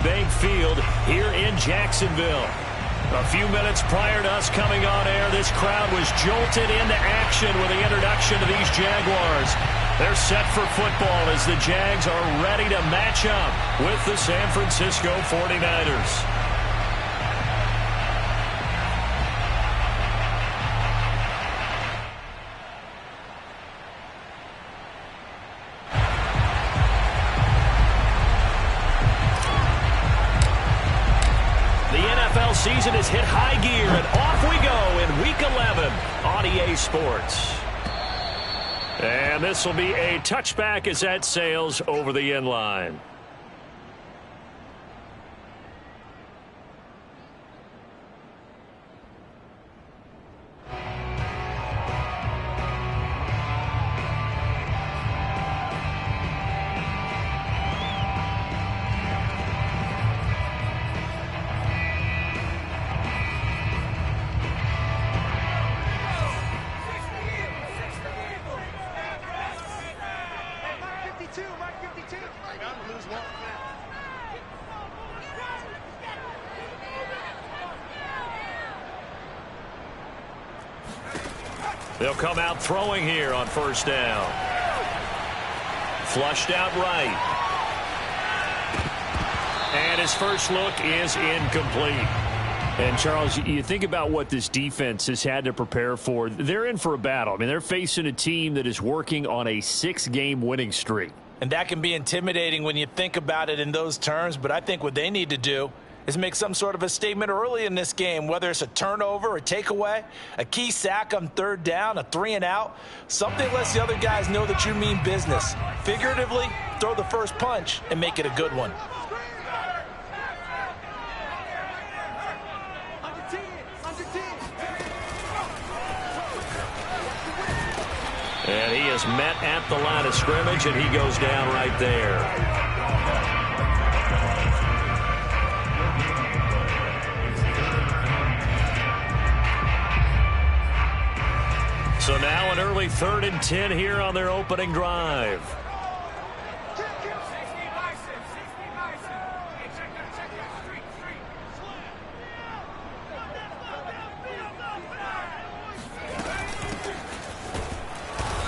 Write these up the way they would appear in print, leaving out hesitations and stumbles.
Bank Field here in Jacksonville. A few minutes prior to us coming on air, this crowd was jolted into action with the introduction of these Jaguars. They're set for football as the Jags are ready to match up with the San Francisco 49ers. Season has hit high gear, and off we go in Week 11 on EA Sports. And this will be a touchback as that sails over the end line. They'll come out throwing here on first down. Flushed out right. And his first look is incomplete. And, Charles, you think about what this defense has had to prepare for. They're in for a battle. I mean, they're facing a team that is working on a 6-game winning streak. And that can be intimidating when you think about it in those terms. But I think what they need to do is make some sort of a statement early in this game, whether it's a turnover, a takeaway, a key sack on third down, a 3-and-out. Something lets the other guys know that you mean business. Figuratively, throw the first punch and make it a good one. And he is met at the line of scrimmage, and he goes down right there. So now an early 3rd and 10 here on their opening drive.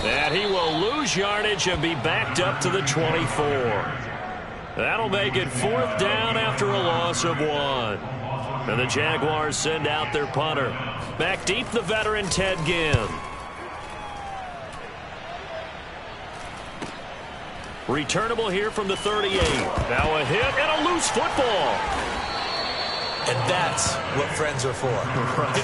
And he will lose yardage and be backed up to the 24. That'll make it 4th down after a loss of 1. And the Jaguars send out their punter. Back deep, the veteran Ted Ginn. Returnable here from the 38. Now a hit and a loose football. And that's what friends are for. Right.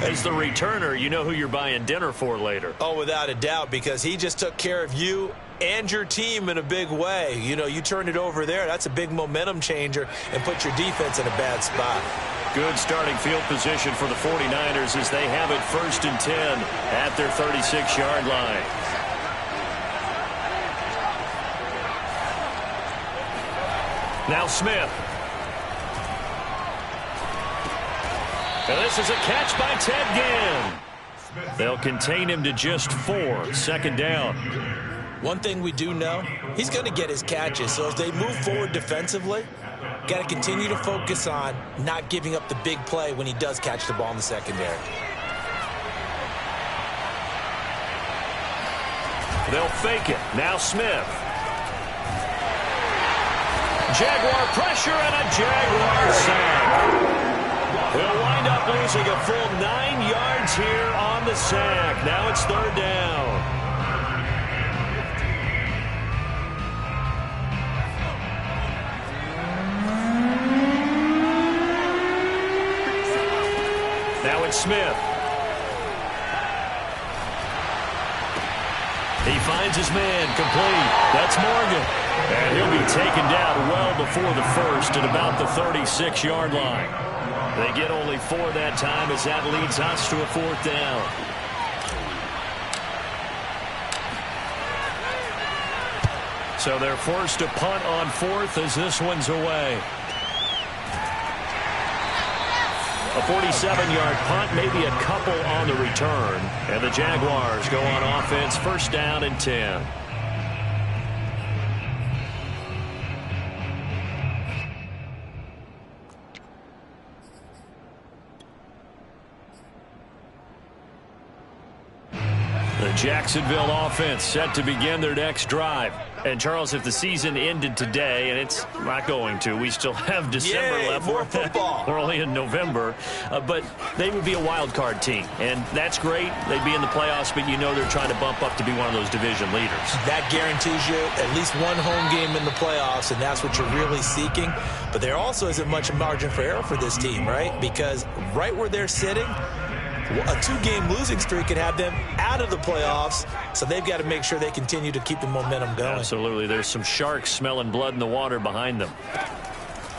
As the returner, you know who you're buying dinner for later. Oh, without a doubt, because he just took care of you and your team in a big way. You know, you turned it over there. That's a big momentum changer and put your defense in a bad spot. Good starting field position for the 49ers as they have it 1st and 10 at their 36-yard line. Now Smith. And this is a catch by Ted Ginn. They'll contain him to just 4. 2nd down. One thing we do know, he's going to get his catches. So as they move forward defensively, got to continue to focus on not giving up the big play when he does catch the ball in the secondary. They'll fake it. Now Smith. Jaguar pressure and a Jaguar sack. He'll wind up losing a full 9 yards here on the sack. Now it's 3rd down. Now it's Smith. He finds his man complete. That's Morgan. And he'll be taken down well before the 1st at about the 36-yard line. They get only 4 that time as that leads us to a 4th down. So they're forced to punt on 4th as this one's away. A 47-yard punt, maybe a couple on the return. And the Jaguars go on offense, 1st down and 10. Jacksonville offense set to begin their next drive. And, Charles, if the season ended today, and it's not going to, we still have December left. More football. We're only in November. But they would be a wild card team. And that's great. They'd be in the playoffs, but you know they're trying to bump up to be one of those division leaders. That guarantees you at least one home game in the playoffs, and that's what you're really seeking. But there also isn't much margin for error for this team, right? Because right where they're sitting, a two-game losing streak could have them out of the playoffs, so they've got to make sure they continue to keep the momentum going. Absolutely. There's some sharks smelling blood in the water behind them.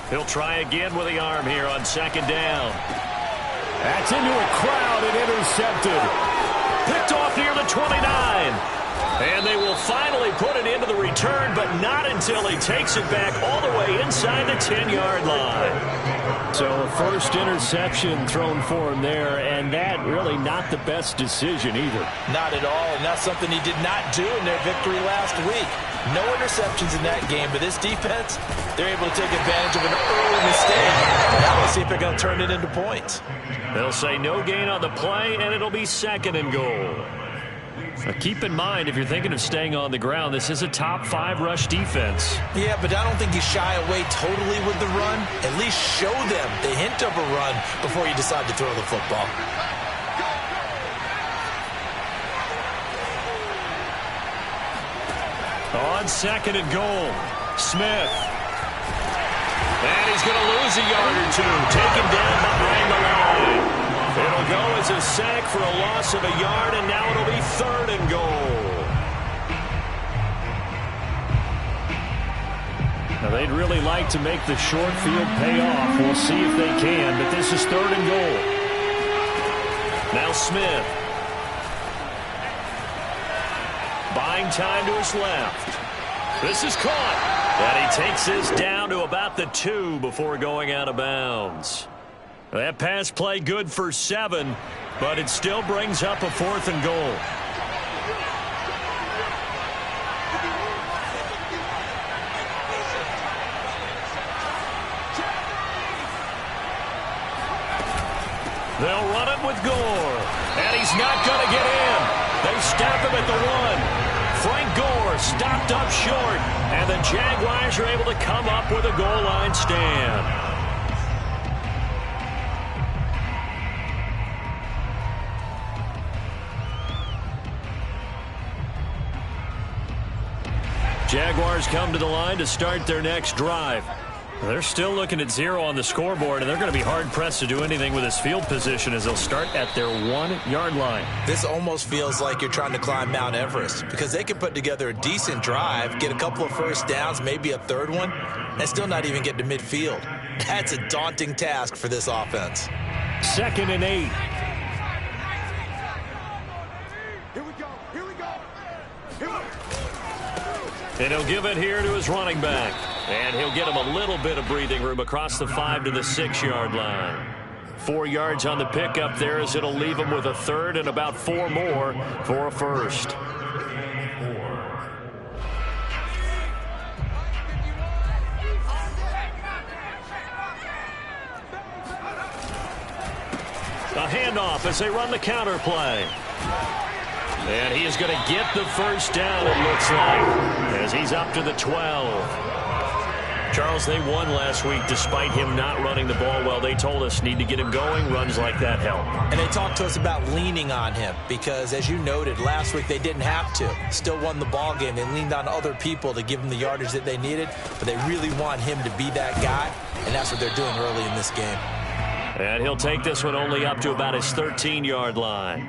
He'll try again with the arm here on second down. That's into a crowd and intercepted. Picked off near the 29. And they will finally put it into the return, but not until he takes it back all the way inside the 10-yard line. So a first interception thrown for him there, and that really not the best decision either. Not at all, and that's something he did not do in their victory last week. No interceptions in that game, but this defense, they're able to take advantage of an early mistake. Now let's see if they're going to turn it into points. They'll say no gain on the play, and it'll be second and goal. Now keep in mind, if you're thinking of staying on the ground, this is a top-5 rush defense. Yeah, but I don't think you shy away totally with the run. At least show them the hint of a run before you decide to throw the football. On second and goal, Smith. And he's going to lose a yard or two. Taken down behind the line. It'll go as a sack for a loss of a yard, and now it'll be third and goal. Now they'd really like to make the short field pay off. We'll see if they can, but this is third and goal. Now Smith. Buying time to his left. This is caught. And he takes this down to about the 2 before going out of bounds. That pass play good for 7, but it still brings up a fourth and goal. They'll run it with Gore, and he's not going to get in. They stop him at the 1. Frank Gore stopped up short, and the Jaguars are able to come up with a goal line stand. Jaguars come to the line to start their next drive. They're still looking at 0 on the scoreboard, and they're going to be hard-pressed to do anything with this field position as they'll start at their 1-yard line. This almost feels like you're trying to climb Mount Everest because they can put together a decent drive, get a couple of first downs, maybe a third one, and still not even get to midfield. That's a daunting task for this offense. Second and 8. And he'll give it here to his running back. And he'll get him a little bit of breathing room across the 5 to the 6-yard line. 4 yards on the pickup there as it'll leave him with a third and about 4 more for a first. A handoff as they run the counter play. And he is going to get the first down, it looks like, as he's up to the 12. Charles, they won last week despite him not running the ball well. They told us need to get him going. Runs like that help. And they talked to us about leaning on him because, as you noted, last week they didn't have to. Still won the ball game. They leaned on other people to give them the yardage that they needed, but they really want him to be that guy, and that's what they're doing early in this game. And he'll take this one only up to about his 13-yard line.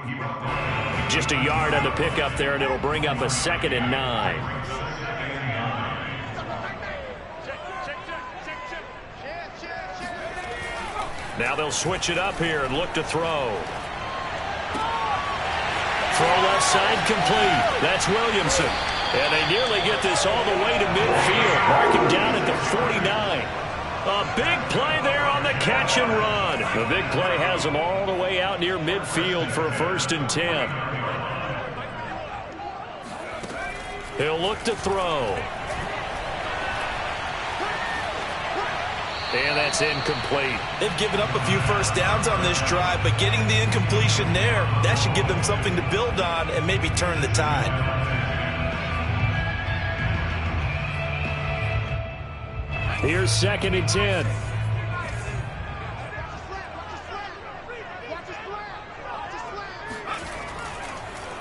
Just a yard on the pickup there, and it'll bring up a 2nd and 9. Now they'll switch it up here and look to throw. Throw left side complete. That's Williamson. And they nearly get this all the way to midfield. Mark him down at the 49. A big play there on the catch and run. The big play has them all the way out near midfield for a 1st and 10. He'll look to throw. And that's incomplete. They've given up a few first downs on this drive, but getting the incompletion there, that should give them something to build on and maybe turn the tide. Here's 2nd and 10.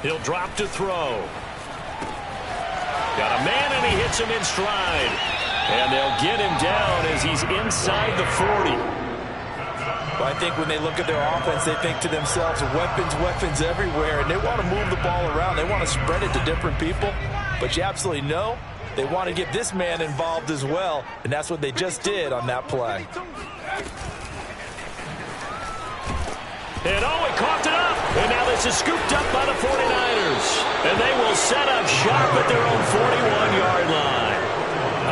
He'll drop to throw. Got a man, and he hits him in stride. And they'll get him down as he's inside the 40. Well, I think when they look at their offense, they think to themselves, weapons everywhere, and they want to move the ball around. They want to spread it to different people, but you absolutely know they want to get this man involved as well, and that's what they just did on that play. And he coughed it up. And now this is scooped up by the 49ers. And they will set up shop at their own 41-yard line.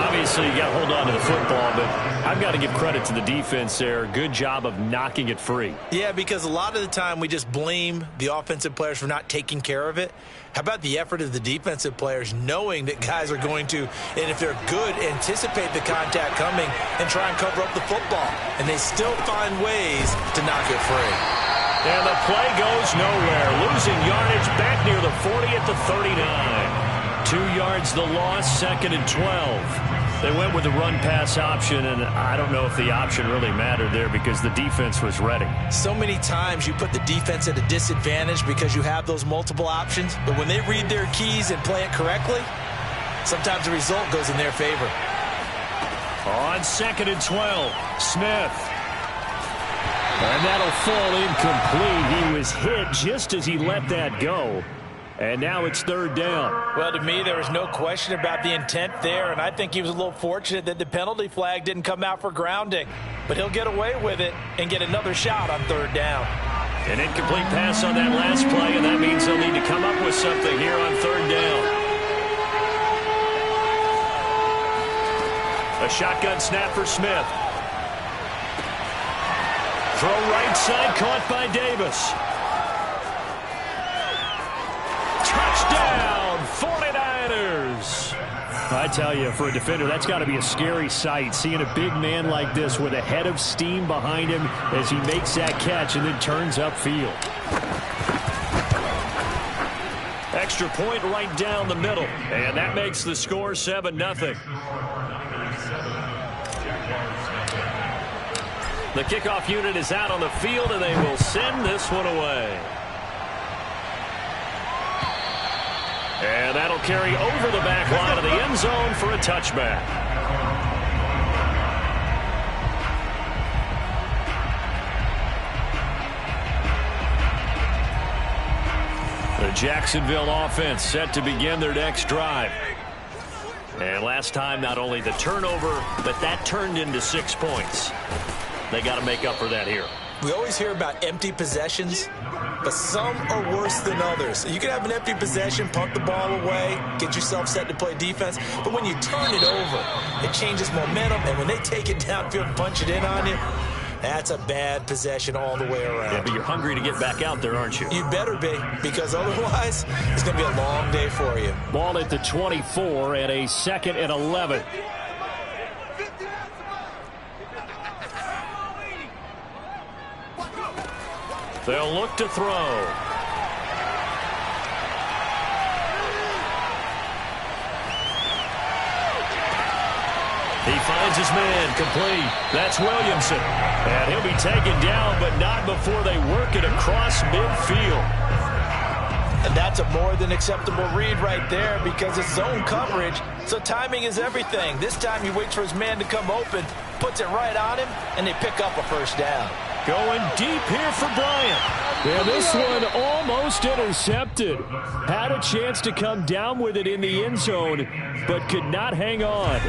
Obviously, you got to hold on to the football, but I've got to give credit to the defense there. Good job of knocking it free. Yeah, because a lot of the time we just blame the offensive players for not taking care of it. How about the effort of the defensive players knowing that guys are going to, and if they're good, anticipate the contact coming and try and cover up the football. And they still find ways to knock it free. And the play goes nowhere. Losing yardage back near the 40 at the 39. 2 yards the loss, 2nd and 12. They went with the run-pass option, and I don't know if the option really mattered there because the defense was ready. So many times you put the defense at a disadvantage because you have those multiple options, but when they read their keys and play it correctly, sometimes the result goes in their favor. On 2nd and 12, Smith. And that'll fall incomplete. He was hit just as he let that go. And now it's 3rd down. Well, to me, there was no question about the intent there, and I think he was a little fortunate that the penalty flag didn't come out for grounding. But he'll get away with it and get another shot on 3rd down. An incomplete pass on that last play, and that means they'll need to come up with something here on 3rd down. A shotgun snap for Smith. Throw right side, caught by Davis. Touchdown, 49ers. I tell you, for a defender, that's got to be a scary sight, seeing a big man like this with a head of steam behind him as he makes that catch and then turns upfield. Extra point right down the middle, and that makes the score 7-0. The kickoff unit is out on the field, and they will send this one away. And that'll carry over the back line of the end zone for a touchback. The Jacksonville offense set to begin their next drive. And last time, not only the turnover, but that turned into 6 points. They got to make up for that here. We always hear about empty possessions, but some are worse than others. You can have an empty possession, punt the ball away, get yourself set to play defense, but when you turn it over, it changes momentum, and when they take it downfield and punch it in on you, that's a bad possession all the way around. Yeah, but you're hungry to get back out there, aren't you? You better be, because otherwise, it's going to be a long day for you. Ball at the 24 and a 2nd and 11. They'll look to throw. He finds his man, complete. That's Williamson. And he'll be taken down, but not before they work it across midfield. And that's a more than acceptable read right there because it's zone coverage, so timing is everything. This time he waits for his man to come open, puts it right on him, and they pick up a 1st down. Going deep here for Bryant. And this one almost intercepted. Had a chance to come down with it in the end zone, but could not hang on.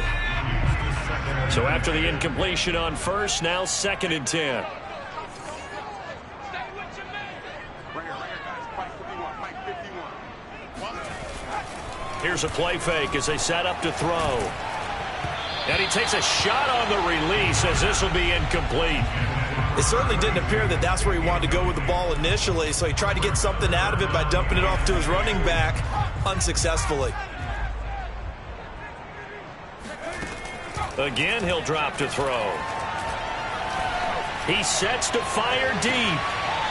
So after the incompletion on 1st, now 2nd and 10. Here's a play fake as they set up to throw. And he takes a shot on the release as this will be incomplete. It certainly didn't appear that that's where he wanted to go with the ball initially, so he tried to get something out of it by dumping it off to his running back unsuccessfully. Again, he'll drop to throw. He sets to fire deep.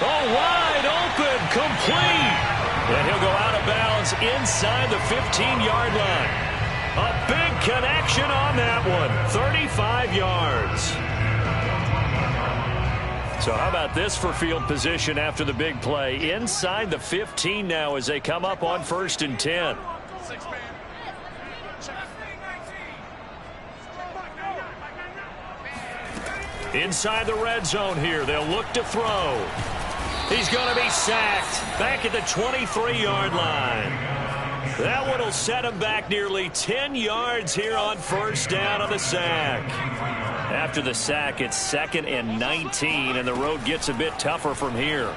Oh, wide open, complete. And he'll go out of bounds inside the 15-yard line. A big connection on that one, 35 yards. So how about this for field position after the big play? Inside the 15 now as they come up on 1st and 10. Inside the red zone here. They'll look to throw. He's going to be sacked back at the 23-yard line. That one will set him back nearly 10 yards here on 1st down on the sack. After the sack, it's 2nd and 19, and the road gets a bit tougher from here.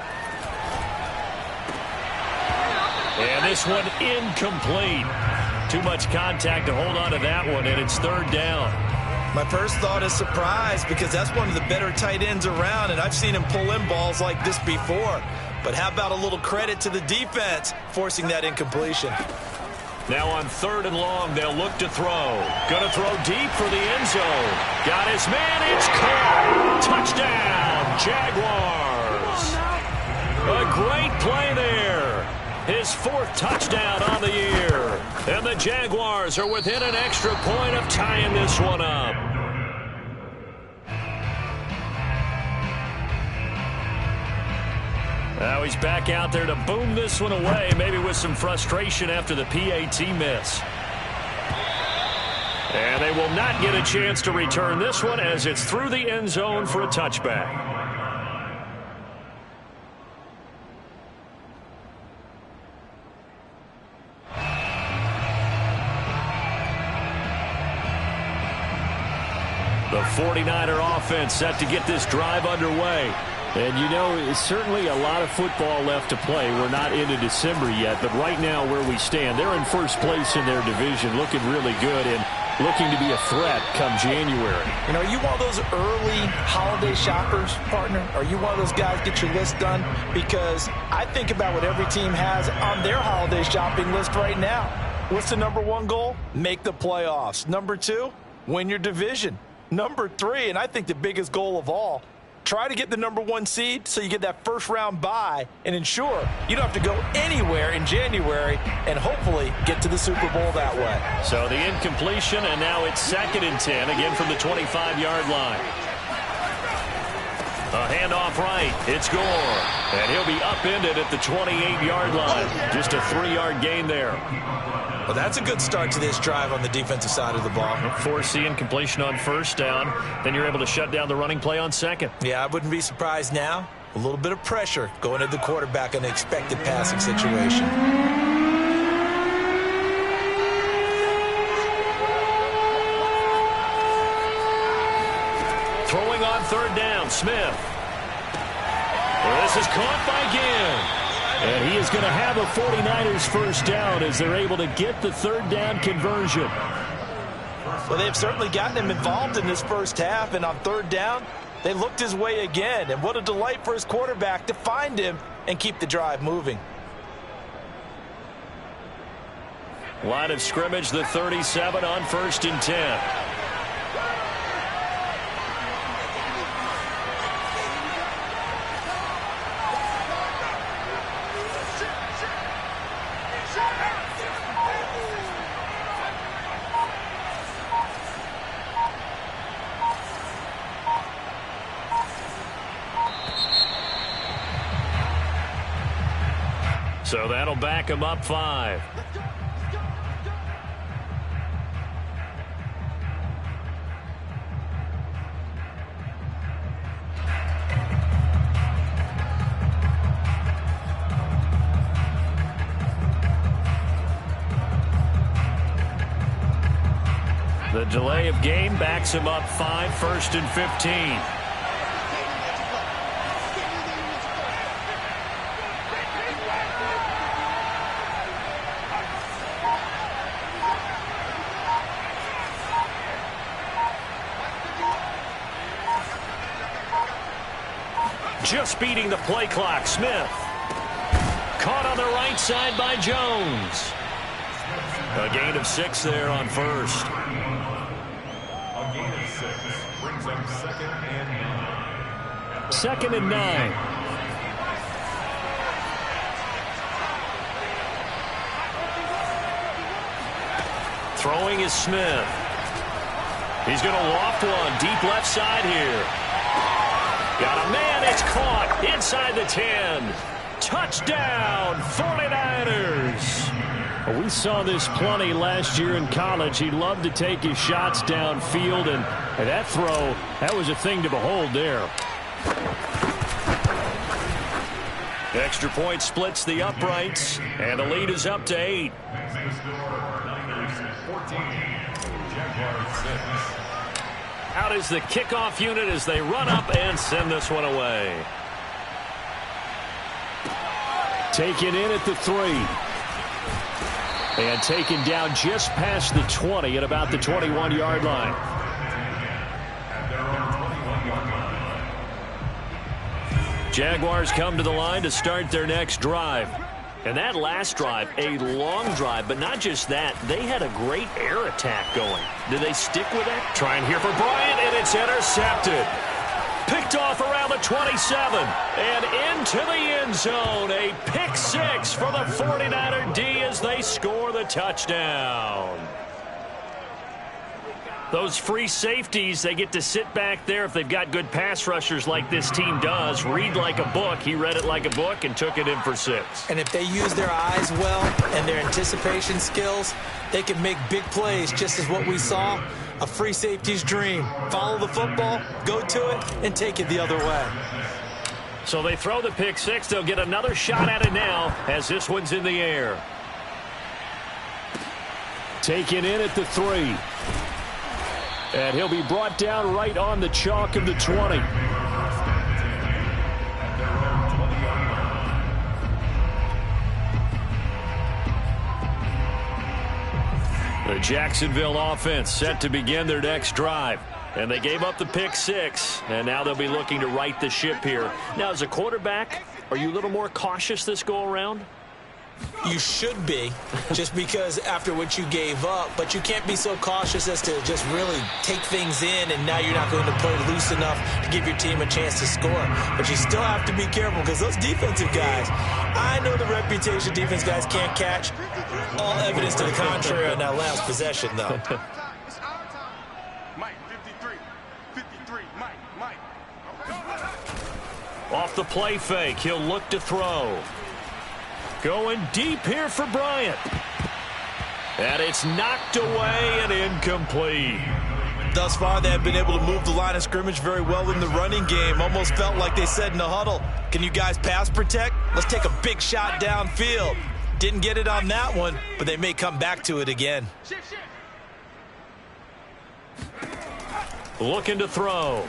And this one incomplete. Too much contact to hold on to that one, and it's 3rd down. My first thought is surprise because that's one of the better tight ends around, and I've seen him pull in balls like this before. But how about a little credit to the defense forcing that incompletion? Now on 3rd and long, they'll look to throw. Going to throw deep for the end zone. Got his man. It's caught. Touchdown, Jaguars. A great play there. His 4th touchdown on the year. And the Jaguars are within an extra point of tying this one up. Now he's back out there to boom this one away, maybe with some frustration after the PAT miss. And they will not get a chance to return this one as it's through the end zone for a touchback. The 49er offense set to get this drive underway. And, you know, it's certainly a lot of football left to play. We're not into December yet, but right now where we stand, they're in 1st place in their division, looking really good and looking to be a threat come January. You know, are you one of those early holiday shoppers, partner? Are you one of those guys get your list done? Because I think about what every team has on their holiday shopping list right now. What's the #1 goal? Make the playoffs. #2, win your division. #3, and I think the biggest goal of all, try to get the #1 seed so you get that 1st-round bye and ensure you don't have to go anywhere in January and hopefully get to the Super Bowl that way. So the incompletion, and now it's 2nd and 10, again from the 25-yard line. A handoff right. It's Gore. And he'll be upended at the 28-yard line. Just a 3-yard gain there. Well, that's a good start to this drive on the defensive side of the ball. Force the incompletion on 1st down. Then you're able to shut down the running play on 2nd. Yeah, I wouldn't be surprised now. A little bit of pressure going to the quarterback in an expected passing situation. Throwing on 3rd down, Smith. This is caught by Ginn. And he is going to have a 49ers 1st down as they're able to get the 3rd down conversion. Well, they've certainly gotten him involved in this 1st half, and on 3rd down, they looked his way again. And what a delight for his quarterback to find him and keep the drive moving. Line of scrimmage, the 37 on 1st and 10. So that'll back him up 5. The delay of game backs him up 5, 1st and 15. Just beating the play clock. Smith. Caught on the right side by Jones. A gain of 6 there on 1st. A gain of 6 brings up 2nd and 9. 2nd and 9. Throwing is Smith. He's going to loft one deep left side here. Got a man. It's caught inside the 10. Touchdown, 49ers. We saw this plenty last year in college. He loved to take his shots downfield, and that throw, that was a thing to behold there. Extra point splits the uprights, and the lead is up to 8. Out is the kickoff unit as they run up and send this one away. Taken in at the 3. And taken down just past the 20 at about the 21-yard line. Jaguars come to the line to start their next drive. And that last drive, a long drive, but not just that. They had a great air attack going. Did they stick with it? Trying here for Bryant, and it's intercepted. Picked off around the 27 and into the end zone. A pick 6 for the 49er D as they score the touchdown. Those free safeties, they get to sit back there if they've got good pass rushers like this team does. Read like a book. He read it like a book and took it in for 6. And if they use their eyes well and their anticipation skills, they can make big plays, just as what we saw. A free safety's dream. Follow the football, go to it, and take it the other way. So they throw the pick 6. They'll get another shot at it now as this one's in the air. Taken in at the 3. And he'll be brought down right on the chalk of the 20. The Jacksonville offense set to begin their next drive. And they gave up the pick 6, and now they'll be looking to right the ship here. Now, as a quarterback, are you a little more cautious this go-around? You should be, just because after what you gave up, but you can't be so cautious as to just really take things in, and now you're not going to play loose enough to give your team a chance to score. But you still have to be careful because those defensive guys, I know the reputation defense guys can't catch. All evidence to the contrary on that last possession, though. Mike, 53, Mike. Off the play fake, he'll look to throw. Going deep here for Bryant. And it's knocked away and incomplete. Thus far, they have been able to move the line of scrimmage very well in the running game. Almost felt like they said in the huddle, can you guys pass protect? Let's take a big shot downfield. Didn't get it on that one, but they may come back to it again. Looking to throw.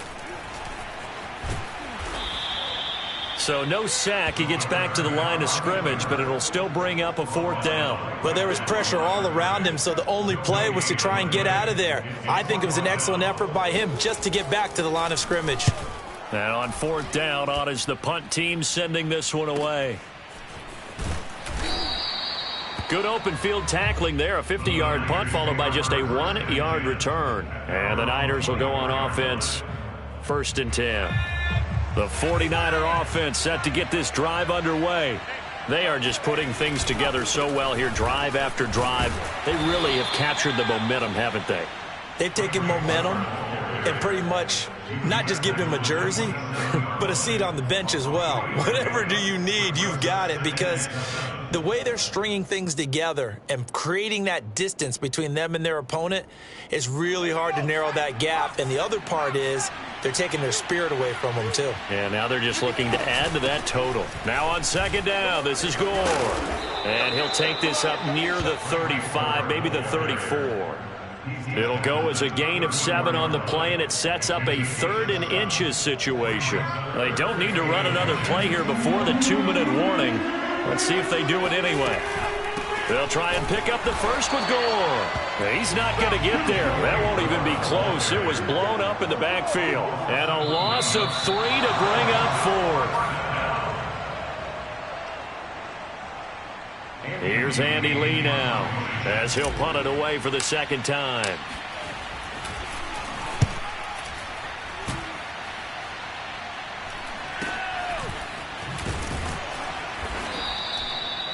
So no sack. He gets back to the line of scrimmage, but it'll still bring up a 4th down. Well, there was pressure all around him, so the only play was to try and get out of there. I think it was an excellent effort by him just to get back to the line of scrimmage. And on 4th down, on is the punt team sending this one away. Good open field tackling there. A 50-yard punt followed by just a 1-yard return. And the Niners will go on offense. 1st and 10. The 49er offense set to get this drive underway. They are just putting things together so well here, drive after drive. They really have captured the momentum, haven't they? They've taken momentum and pretty much not just given him a jersey, but a seat on the bench as well. Whatever do you need, you've got it, because the way they're stringing things together and creating that distance between them and their opponent is really hard to narrow that gap. And the other part is they're taking their spirit away from them, too. And now they're just looking to add to that total. Now on 2nd down, this is Gore. And he'll take this up near the 35, maybe the 34. It'll go as a gain of 7 on the play, and it sets up a 3rd and inches situation. They don't need to run another play here before the 2-minute warning. Let's see if they do it anyway. They'll try and pick up the first with Gore. He's not going to get there. That won't even be close. It was blown up in the backfield. And a loss of 3 to bring up 4. Here's Andy Lee now as he'll punt it away for the 2nd time.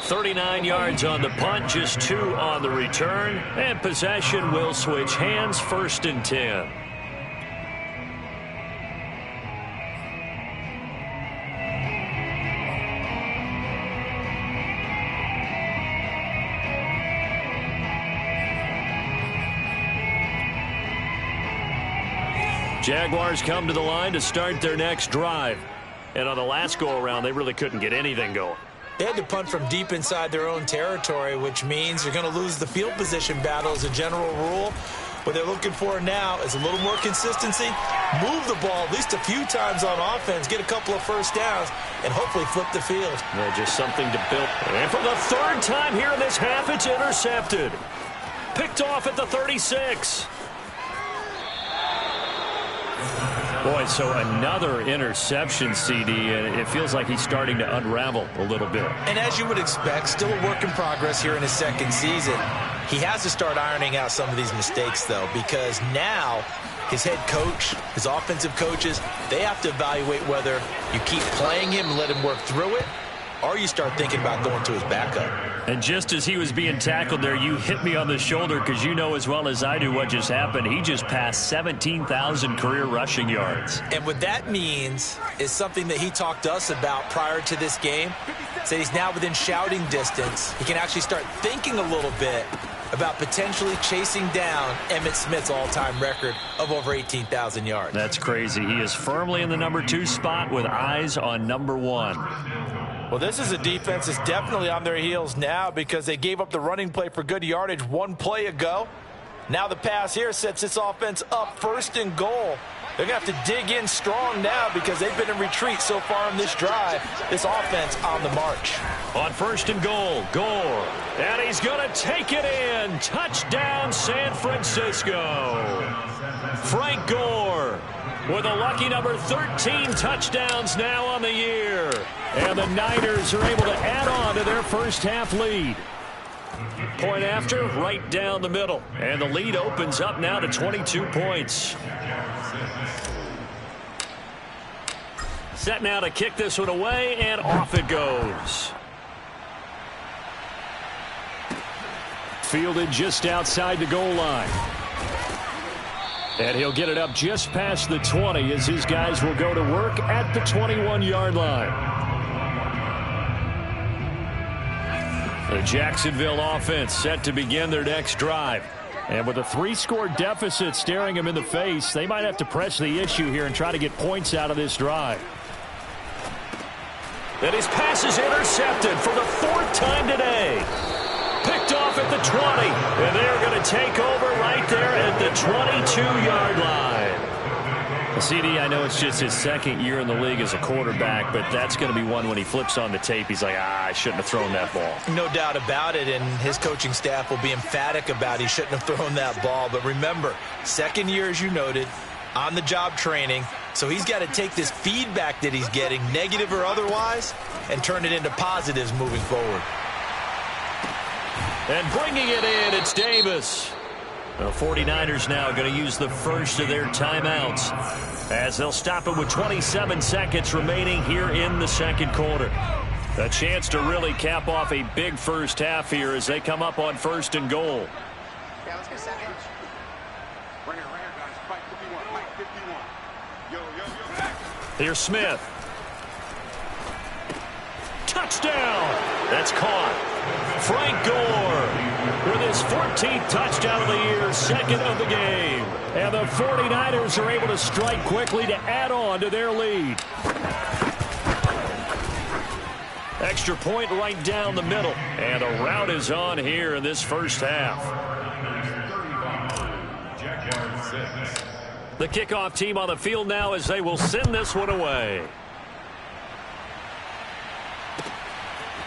39 yards on the punt, just 2 on the return, and possession will switch hands, 1st and 10. Jaguars come to the line to start their next drive. And on the last go-around, they really couldn't get anything going. They had to punt from deep inside their own territory, which means you're going to lose the field position battle as a general rule. What they're looking for now is a little more consistency, move the ball at least a few times on offense, get a couple of first downs, and hopefully flip the field. Yeah, just something to build. And for the 3rd time here in this half, it's intercepted. Picked off at the 36. Boy, so another interception, CD, and it feels like he's starting to unravel a little bit. And as you would expect, still a work in progress here in his 2nd season. He has to start ironing out some of these mistakes, though, because now his head coach, his offensive coaches, they have to evaluate whether you keep playing him and let him work through it, or you start thinking about going to his backup. And just as he was being tackled there, you hit me on the shoulder because you know as well as I do what just happened. He just passed 17,000 career rushing yards. And what that means is something that he talked to us about prior to this game. Said he's now within shouting distance. He can actually start thinking a little bit about potentially chasing down Emmitt Smith's all-time record of over 18,000 yards. That's crazy. He is firmly in the number 2 spot with eyes on number 1. Well, this is a defense that's definitely on their heels now because they gave up the running play for good yardage 1 play ago. Now the pass here sets this offense up 1st and goal. They're going to have to dig in strong now because they've been in retreat so far on this drive. This offense on the march. On 1st and goal, Gore. And he's going to take it in. Touchdown, San Francisco. Frank Gore with a lucky number 13 touchdowns now on the year. And the Niners are able to add on to their first half lead. Point after, right down the middle. And the lead opens up now to 22 points. Set now to kick this one away, and off it goes. Fielded just outside the goal line. And he'll get it up just past the 20 as his guys will go to work at the 21-yard line. The Jacksonville offense set to begin their next drive. And with a 3-score deficit staring him in the face, they might have to press the issue here and try to get points out of this drive. And his pass is intercepted for the 4th time today. Picked off at the 20. And they're going to take over right there at the 22-yard line. CD, I know it's just his 2nd year in the league as a quarterback, but that's going to be one when he flips on the tape, he's like, I shouldn't have thrown that ball. No doubt about it, and his coaching staff will be emphatic about he shouldn't have thrown that ball. But remember, 2nd year, as you noted, on-the-job training, so he's got to take this feedback that he's getting, negative or otherwise, and turn it into positives moving forward. And bringing it in, it's Davis. The 49ers now going to use the first of their timeouts as they'll stop it with 27 seconds remaining here in the 2nd quarter. A chance to really cap off a big first half here as they come up on 1st and goal. Yeah, let's get second. Right here, guys. Mike 51. Mike 51. Yo. Here's Smith. Touchdown! That's caught. Frank Gore with his 14th touchdown of the year, 2nd of the game. And the 49ers are able to strike quickly to add on to their lead. Extra point right down the middle. And the route is on here in this first half. The kickoff team on the field now as they will send this one away.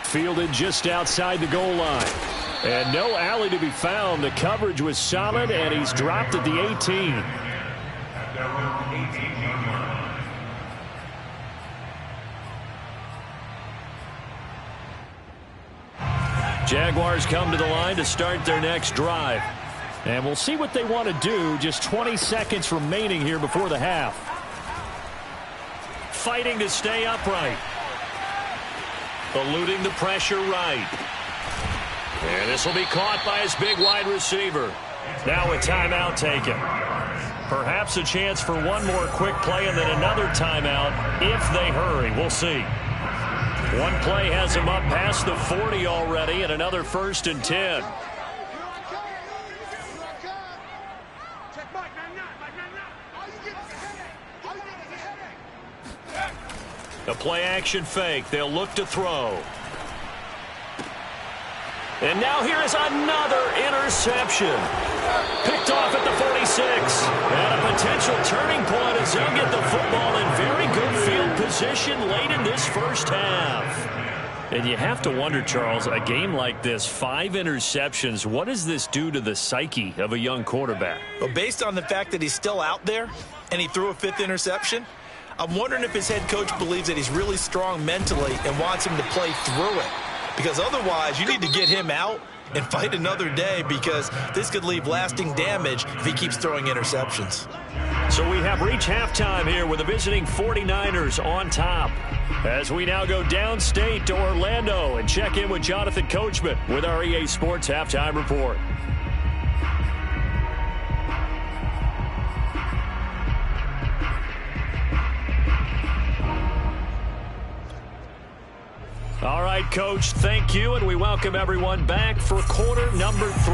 Fielded just outside the goal line. And no alley to be found. The coverage was solid, and he's dropped at the 18. Jaguars come to the line to start their next drive. And we'll see what they want to do. Just 20 seconds remaining here before the half. Fighting to stay upright. Eluding the pressure right. And this will be caught by his big wide receiver. Now a timeout taken. Perhaps a chance for one more quick play and then another timeout if they hurry. We'll see. One play has him up past the 40 already and another 1st and 10. A play-action fake. They'll look to throw. And now here is another interception. Picked off at the 46. And a potential turning point as they'll get the football in very good field position late in this first half. And you have to wonder, Charles, a game like this, 5 interceptions, what does this do to the psyche of a young quarterback? Well, based on the fact that he's still out there and he threw a 5th interception, I'm wondering if his head coach believes that he's really strong mentally and wants him to play through it. Because otherwise, you need to get him out and fight another day, because this could leave lasting damage if he keeps throwing interceptions. So we have reached halftime here with the visiting 49ers on top. As we now go downstate to Orlando and check in with Jonathan Coachman with our EA Sports Halftime Report. All right, Coach, thank you, and we welcome everyone back for quarter number 3.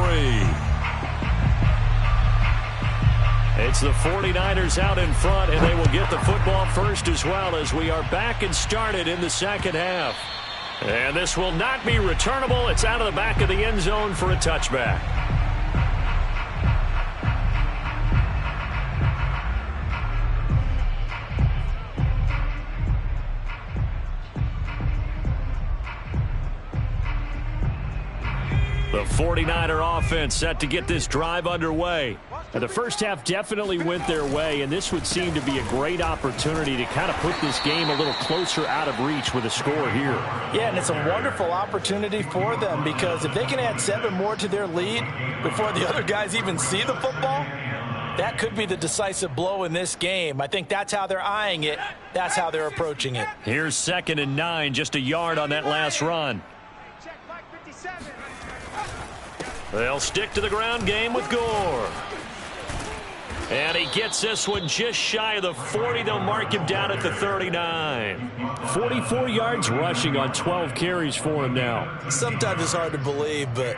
It's the 49ers out in front, and they will get the football first as well as we are back and started in the second half. And this will not be returnable. It's out of the back of the end zone for a touchback. The 49er offense set to get this drive underway. And the first half definitely went their way, and this would seem to be a great opportunity to kind of put this game a little closer out of reach with a score here. Yeah, and it's a wonderful opportunity for them, because if they can add 7 more to their lead before the other guys even see the football, that could be the decisive blow in this game. I think that's how they're eyeing it. That's how they're approaching it. Here's 2nd and 9, just a yard on that last run. They'll stick to the ground game with Gore. And he gets this one just shy of the 40. They'll mark him down at the 39. 44 yards rushing on 12 carries for him now. Sometimes it's hard to believe, but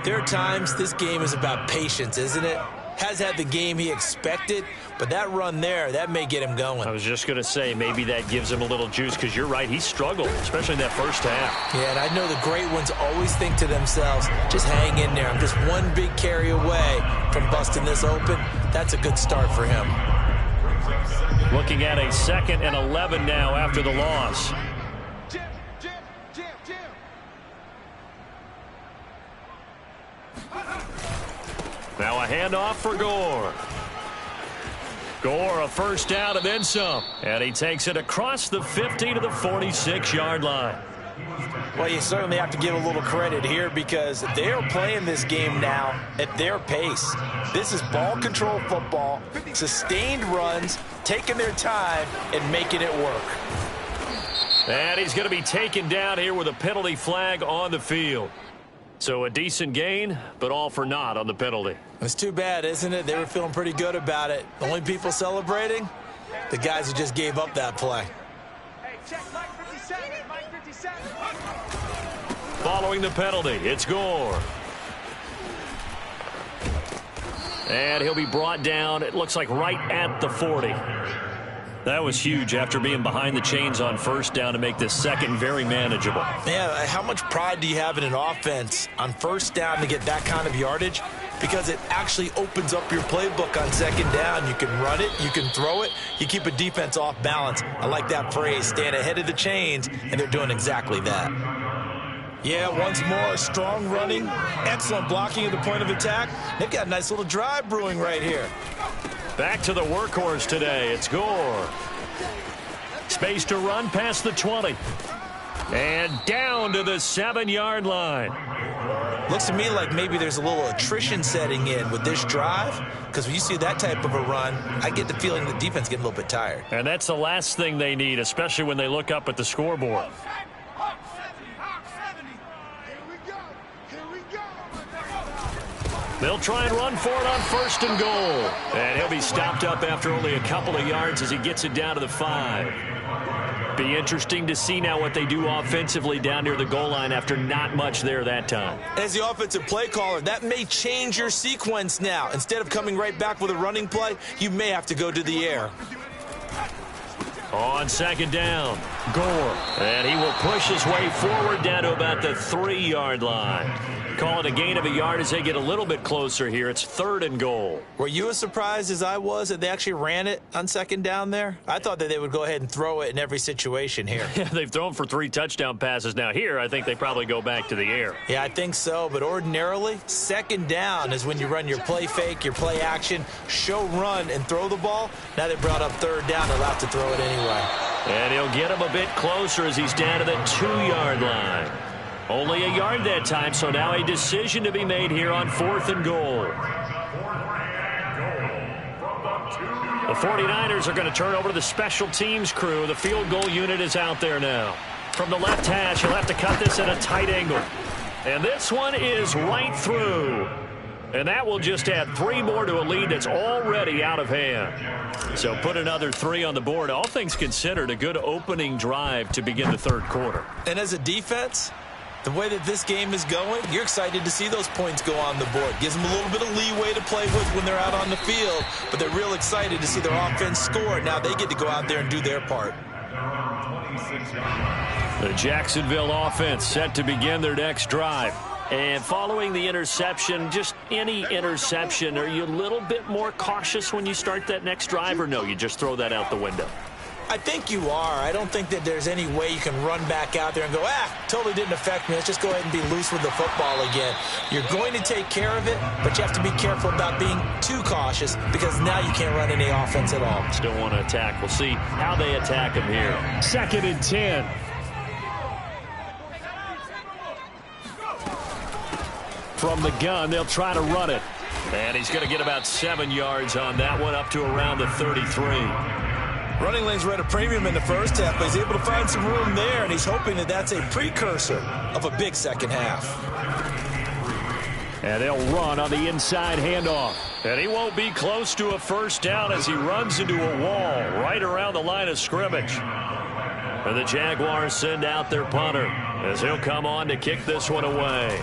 there are times this game is about patience, isn't it? Has had the game he expected, but that run there, that may get him going. I was just going to say, maybe that gives him a little juice, because you're right, he struggled, especially in that first half. Yeah, and I know the great ones always think to themselves, just hang in there. I'm just one big carry away from busting this open. That's a good start for him. Looking at a 2nd and 11 now after the loss. Now a handoff for Gore. Gore, a first down and then some. And he takes it across the 50 to the 46-yard line. Well, you certainly have to give a little credit here, because they're playing this game now at their pace. This is ball control football, sustained runs, taking their time and making it work. And he's going to be taken down here with a penalty flag on the field. So a decent gain, but all for naught on the penalty. It's too bad, isn't it? They were feeling pretty good about it. The only people celebrating, the guys who just gave up that play. Hey, check Mike 57, Mike 57. Following the penalty, it's Gore. And he'll be brought down, it looks like right at the 40. That was huge after being behind the chains on first down to make this second very manageable. Yeah, how much pride do you have in an offense on first down to get that kind of yardage? Because it actually opens up your playbook on second down. You can run it, you can throw it, you keep a defense off balance. I like that phrase, stand ahead of the chains, and they're doing exactly that. Yeah, once more, strong running, excellent blocking at the point of attack. They've got a nice little drive brewing right here. Back to the workhorse today, it's Gore. Space to run past the 20. And down to the 7-yard line. Looks to me like maybe there's a little attrition setting in with this drive, because when you see that type of a run, I get the feeling the defense getting a little bit tired. And that's the last thing they need, especially when they look up at the scoreboard. They'll try and run for it on 1st and goal. And he'll be stopped up after only a couple of yards as he gets it down to the 5. Be interesting to see now what they do offensively down near the goal line after not much there that time. As the offensive play caller, that may change your sequence now. Instead of coming right back with a running play, you may have to go to the air. On 2nd down, Gore. And he will push his way forward down to about the 3-yard line. Call it a gain of a yard as they get a little bit closer here. It's 3rd and goal. Were you as surprised as I was that they actually ran it on 2nd down there? I thought that they would go ahead and throw it in every situation here. Yeah, they've thrown for 3 touchdown passes. Now here, I think they probably go back to the air. Yeah, I think so. But ordinarily, 2nd down is when you run your play fake, your play action, show run, and throw the ball. Now they brought up 3rd down. They'll have to throw it anyway. And he'll get him a bit closer as he's down to the 2-yard line. Only a yard that time, so now a decision to be made here on 4th and goal. The 49ers are going to turn over to the special teams crew. The field goal unit is out there now. From the left hash, he'll have to cut this at a tight angle. And this one is right through. And that will just add 3 more to a lead that's already out of hand. So put another 3 on the board. All things considered, a good opening drive to begin the 3rd quarter. And as a defense, the way that this game is going, you're excited to see those points go on the board. Gives them a little bit of leeway to play with when they're out on the field, but they're real excited to see their offense score. Now they get to go out there and do their part. The Jacksonville offense set to begin their next drive. And following the interception, just any interception, are you a little bit more cautious when you start that next drive, or no, you just throw that out the window? I think you are. I don't think that there's any way you can run back out there and go, totally didn't affect me. Let's just go ahead and be loose with the football again. You're going to take care of it, but you have to be careful about being too cautious because now you can't run any offense at all. Still want to attack. We'll see how they attack him here. 2nd and 10. From the gun, they'll try to run it. And he's going to get about 7 yards on that one, up to around the 33. Running lanes were at a premium in the first half, but he's able to find some room there, and he's hoping that that's a precursor of a big second half. And they'll run on the inside handoff. And he won't be close to a 1st down as he runs into a wall right around the line of scrimmage. And the Jaguars send out their punter as he'll come on to kick this one away.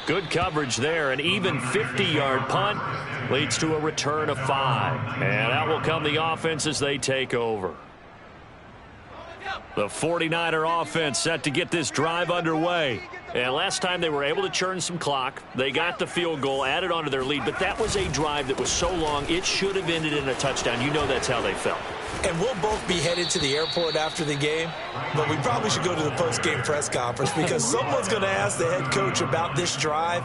Good coverage there. An even 50-yard punt leads to a return of 5. And out will come the offense as they take over. The 49er offense set to get this drive underway. And last time they were able to churn some clock. They got the field goal, added onto their lead. But that was a drive that was so long, it should have ended in a touchdown. You know that's how they felt. And we'll both be headed to the airport after the game, but we probably should go to the post-game press conference because someone's going to ask the head coach about this drive,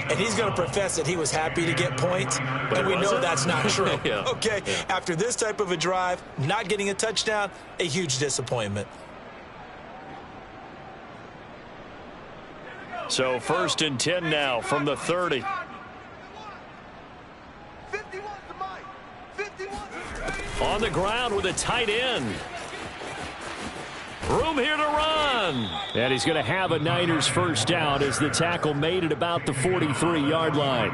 and he's going to profess that he was happy to get points, and we know that's not true. Yeah. Okay, yeah. After this type of a drive, not getting a touchdown, a huge disappointment. So 1st and 10 now from the 30. On the ground with a tight end. Room here to run. And he's going to have a Niners 1st down as the tackle made it about the 43-yard line.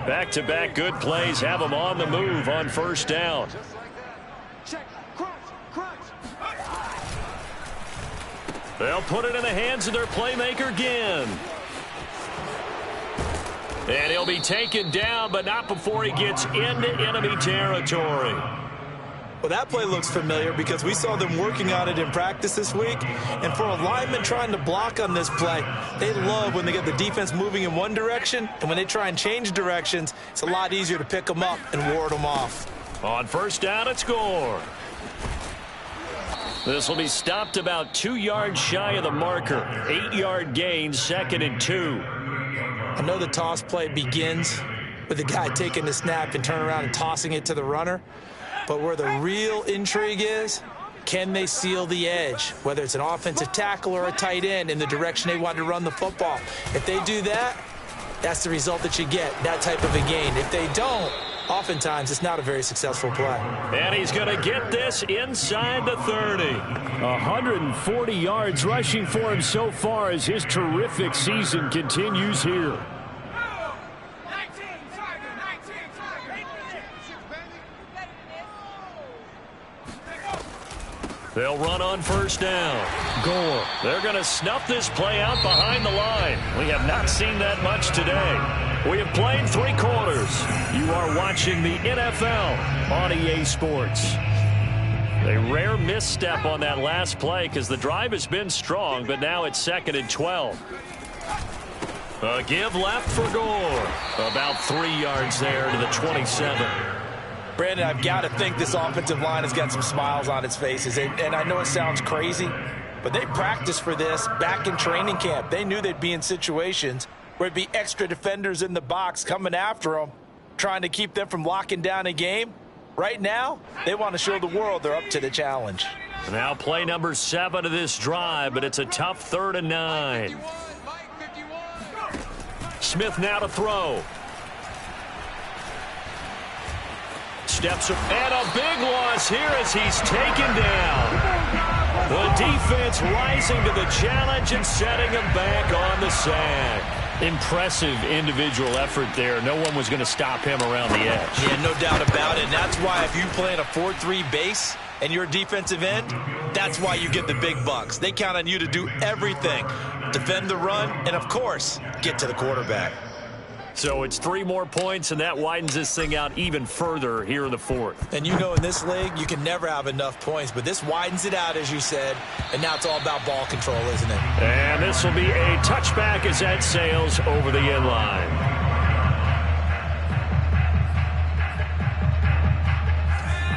Back-to-back good plays have him on the move on 1st down. They'll put it in the hands of their playmaker again. And he'll be taken down, but not before he gets into enemy territory. Well, that play looks familiar because we saw them working on it in practice this week. And for a lineman trying to block on this play, they love when they get the defense moving in one direction. And when they try and change directions, it's a lot easier to pick them up and ward them off. On 1st down, it's Gore. This will be stopped about 2 yards shy of the marker. 8-yard gain, 2nd and 2. I know the toss play begins with the guy taking the snap and turning around and tossing it to the runner. But where the real intrigue is, can they seal the edge, whether it's an offensive tackle or a tight end, in the direction they want to run the football? If they do that, that's the result that you get, that type of a gain. If they don't, oftentimes it's not a very successful play. And he's going to get this inside the 30. 140 yards rushing for him so far as his terrific season continues here. They'll run on first down. Gore. They're going to snuff this play out behind the line. We have not seen that much today. We have played 3 quarters. You are watching the NFL on EA Sports. A rare misstep on that last play because the drive has been strong, but now it's 2nd and 12. A give left for Gore. About 3 yards there to the 27. Brandon, I've got to think this offensive line has got some smiles on its faces. And I know it sounds crazy, but they practiced for this back in training camp. They knew they'd be in situations where it'd be extra defenders in the box coming after them, trying to keep them from locking down a game. Right now, they want to show the world they're up to the challenge. Now play number 7 of this drive, but it's a tough 3rd and 9. Smith now to throw. Steps up, and a big loss here as he's taken down. The defense rising to the challenge and setting him back on the sack. Impressive individual effort there. No one was going to stop him around the edge. Yeah, no doubt about it. And that's why if you play in a 4-3 base and you're a defensive end, that's why you get the big bucks. They count on you to do everything. Defend the run and, of course, get to the quarterback. So it's 3 more points, and that widens this thing out even further here in the 4th. And you know in this league, you can never have enough points, but this widens it out, as you said, and now it's all about ball control, isn't it? And this will be a touchback as that sails over the end line.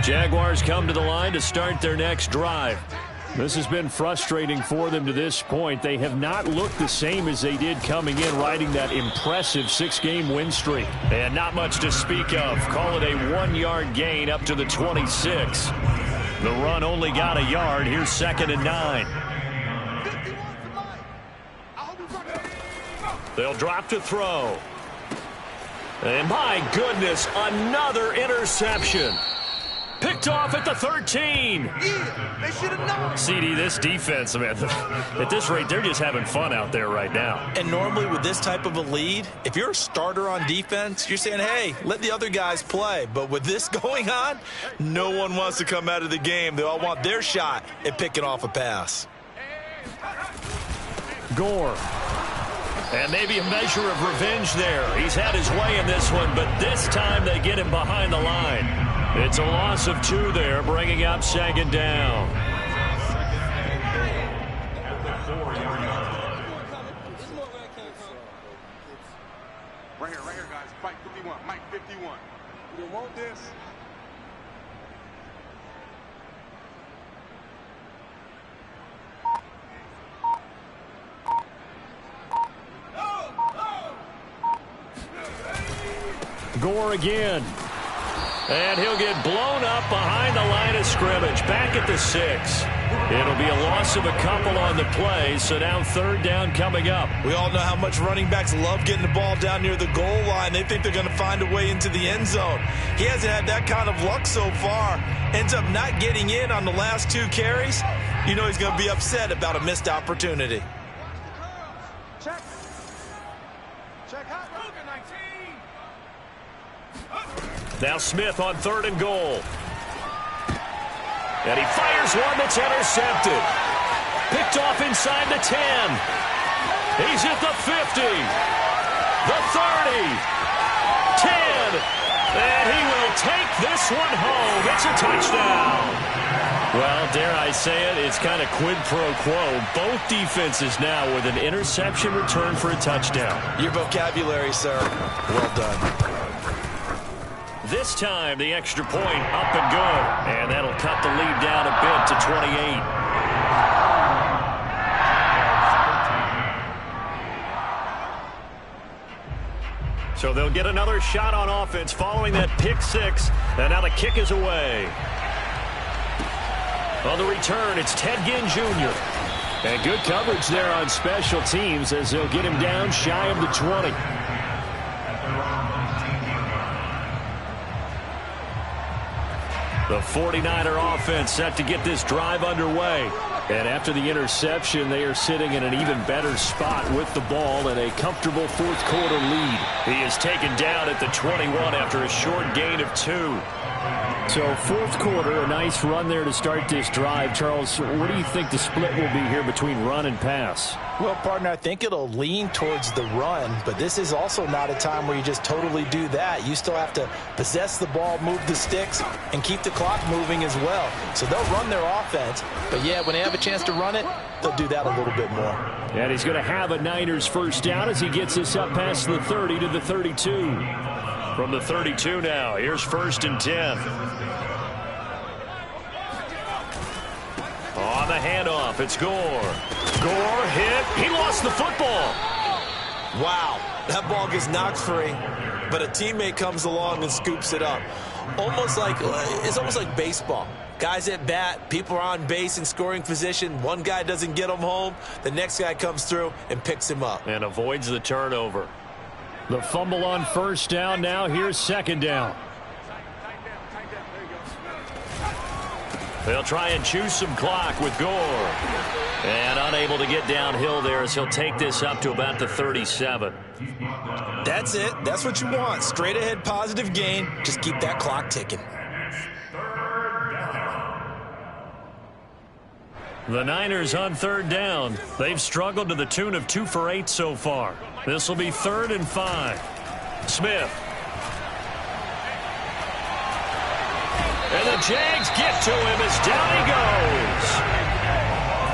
Jaguars come to the line to start their next drive. This has been frustrating for them to this point. They have not looked the same as they did coming in, riding that impressive 6-game win streak. And not much to speak of. Call it a 1-yard gain up to the 26. The run only got a yard. Here's 2nd and 9. They'll drop to throw. And my goodness, another interception. Picked off at the 13. Yeah, they should have known. CD, this defense, man, at this rate, they're just having fun out there right now. And normally with this type of a lead, if you're a starter on defense, you're saying, hey, let the other guys play. But with this going on, no one wants to come out of the game. They all want their shot at picking off a pass. Gore. And maybe a measure of revenge there. He's had his way in this one, but this time they get him behind the line. It's a loss of 2 there, bringing up 2nd down. Right here, guys. Mike 51. Mike 51. You don't want this. Gore again. And he'll get blown up behind the line of scrimmage. Back at the 6. It'll be a loss of a couple on the play, so now 3rd down coming up. We all know how much running backs love getting the ball down near the goal line. They think they're going to find a way into the end zone. He hasn't had that kind of luck so far. Ends up not getting in on the last 2 carries. You know he's going to be upset about a missed opportunity. Check. Check hot. 19. Now Smith on 3rd and goal. And he fires one that's intercepted. Picked off inside the 10. He's at the 50. The 30. 10. And he will take this one home. It's a touchdown. Well, dare I say it, it's kind of quid pro quo. Both defenses now with an interception return for a touchdown. Your vocabulary, sir. Well done. This time, the extra point up and good. And that'll cut the lead down a bit to 28. So they'll get another shot on offense following that pick 6. And now the kick is away. On the return, it's Ted Ginn Jr. And good coverage there on special teams as they'll get him down shy of the 20. The 49er offense set to get this drive underway. And after the interception, they are sitting in an even better spot with the ball and a comfortable fourth quarter lead. He is taken down at the 21 after a short gain of 2. So fourth quarter, a nice run there to start this drive. Charles, what do you think the split will be here between run and pass? Well, partner, I think it'll lean towards the run, but this is also not a time where you just totally do that. You still have to possess the ball, move the sticks, and keep the clock moving as well. So they'll run their offense, but yeah, when they have a chance to run it, they'll do that a little bit more. And he's going to have a Niners first down as he gets this up past the 30 to the 32. From the 32 now, here's 1st and 10. On the handoff, it's Gore. Gore hit. He lost the football. Wow, that ball gets knocked free, but a teammate comes along and scoops it up. It's almost like baseball. Guys at bat, people are on base in scoring position. One guy doesn't get him home. The next guy comes through and picks him up. And avoids the turnover. The fumble on first down. Now here's second down. They'll try and choose some clock with Gore. And unable to get downhill there as he'll take this up to about the 37. That's it. That's what you want. Straight ahead positive gain. Just keep that clock ticking. The Niners on third down. They've struggled to the tune of 2 for 8 so far. This will be 3rd and 5. Smith. And the Jags get to him as down he goes.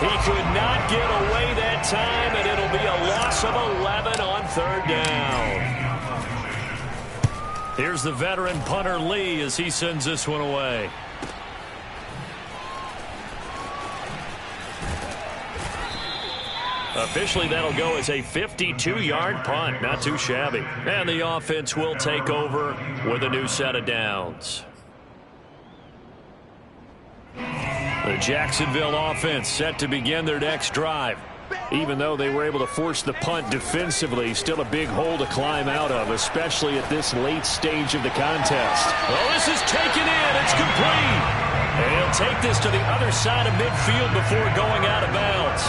He could not get away that time, and it'll be a loss of 11 on third down. Here's the veteran punter Lee as he sends this one away. Officially, that'll go as a 52-yard punt. Not too shabby. And the offense will take over with a new set of downs. The Jacksonville offense set to begin their next drive. Even though they were able to force the punt defensively, still a big hole to climb out of, especially at this late stage of the contest. Oh, this is taken in. It's complete. And he'll take this to the other side of midfield before going out of bounds.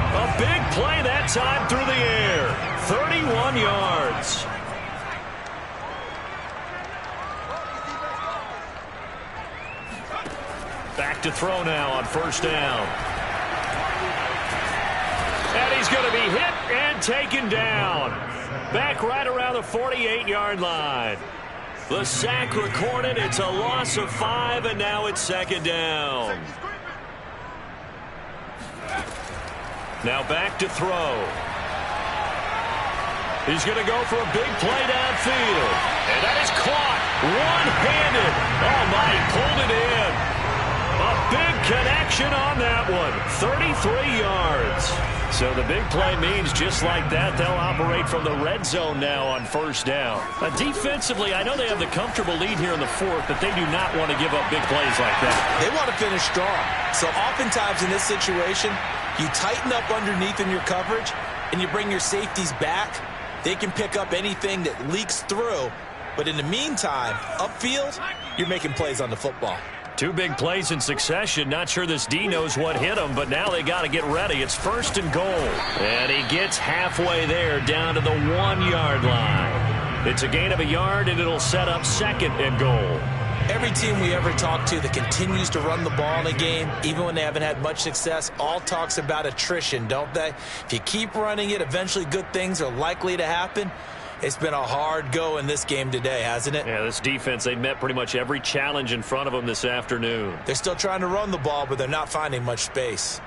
A big play that time through the air. 31 yards. Back to throw now on first down. And he's going to be hit and taken down. Back right around the 48-yard line. The sack recorded. It's a loss of 5, and now it's second down. Now back to throw. He's going to go for a big play downfield. And that is caught one-handed. Oh, my, he pulled it in. A big connection on that one. 33 yards. So the big play means just like that, they'll operate from the red zone now on first down. Defensively, I know they have the comfortable lead here in the fourth, but they do not want to give up big plays like that. They want to finish strong. So oftentimes in this situation, you tighten up underneath in your coverage, and you bring your safeties back. They can pick up anything that leaks through. But in the meantime, upfield, you're making plays on the football. 2 big plays in succession. Not sure this D knows what hit him, but now they got to get ready. It's 1st and goal. And he gets halfway there down to the 1-yard line. It's a gain of a yard, and it'll set up 2nd and goal. Every team we ever talk to that continues to run the ball in a game, even when they haven't had much success, all talks about attrition, don't they? If you keep running it, eventually good things are likely to happen. It's been a hard go in this game today, hasn't it? Yeah, this defense, they met pretty much every challenge in front of them this afternoon. They're still trying to run the ball, but they're not finding much space.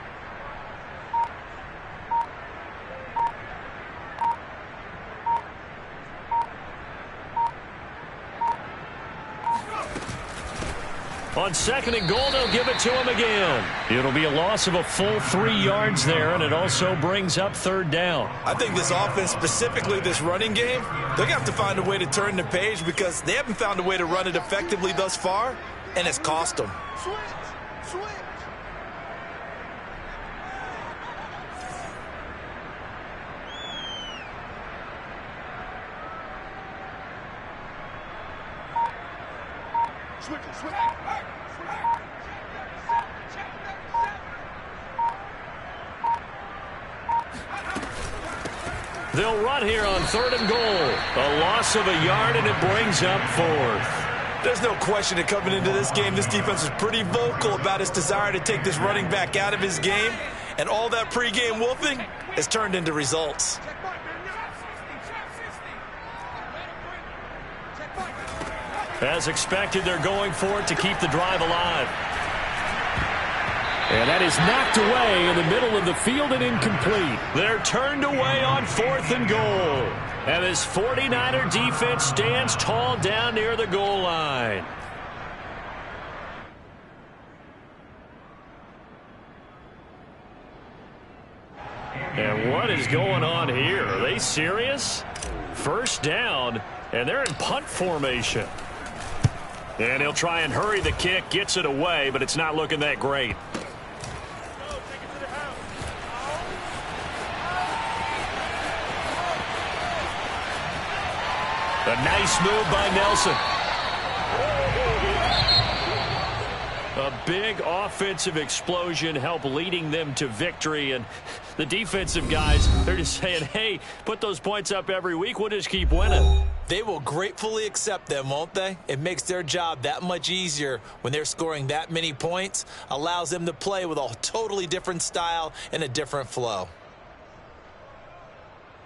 On 2nd and goal, they'll give it to him again. It'll be a loss of a full 3 yards there, and it also brings up 3rd down. I think this offense, specifically this running game, they're going to have to find a way to turn the page because they haven't found a way to run it effectively thus far, and it's cost them. They'll run here on 3rd and goal. A loss of a yard, and it brings up 4th. There's no question that coming into this game, this defense was pretty vocal about its desire to take this running back out of his game. And all that pregame wolfing has turned into results. As expected, they're going for it to keep the drive alive. And that is knocked away in the middle of the field and incomplete. They're turned away on 4th and goal. And this 49er defense stands tall down near the goal line. And what is going on here? Are they serious? 1st down, and they're in punt formation. And he'll try and hurry the kick, gets it away, but it's not looking that great. A nice move by Nelson. A big offensive explosion helped leading them to victory. And the defensive guys, they're just saying, hey, put those points up every week. We'll just keep winning. They will gratefully accept them, won't they? It makes their job that much easier when they're scoring that many points. Allows them to play with a totally different style and a different flow.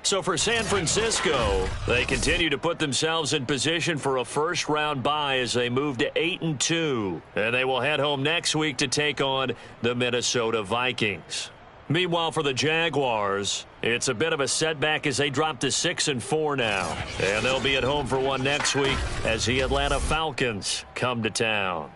So for San Francisco, they continue to put themselves in position for a first-round bye as they move to 8-2. And they will head home next week to take on the Minnesota Vikings. Meanwhile, for the Jaguars, it's a bit of a setback as they drop to 6-4 now. And they'll be at home for one next week as the Atlanta Falcons come to town.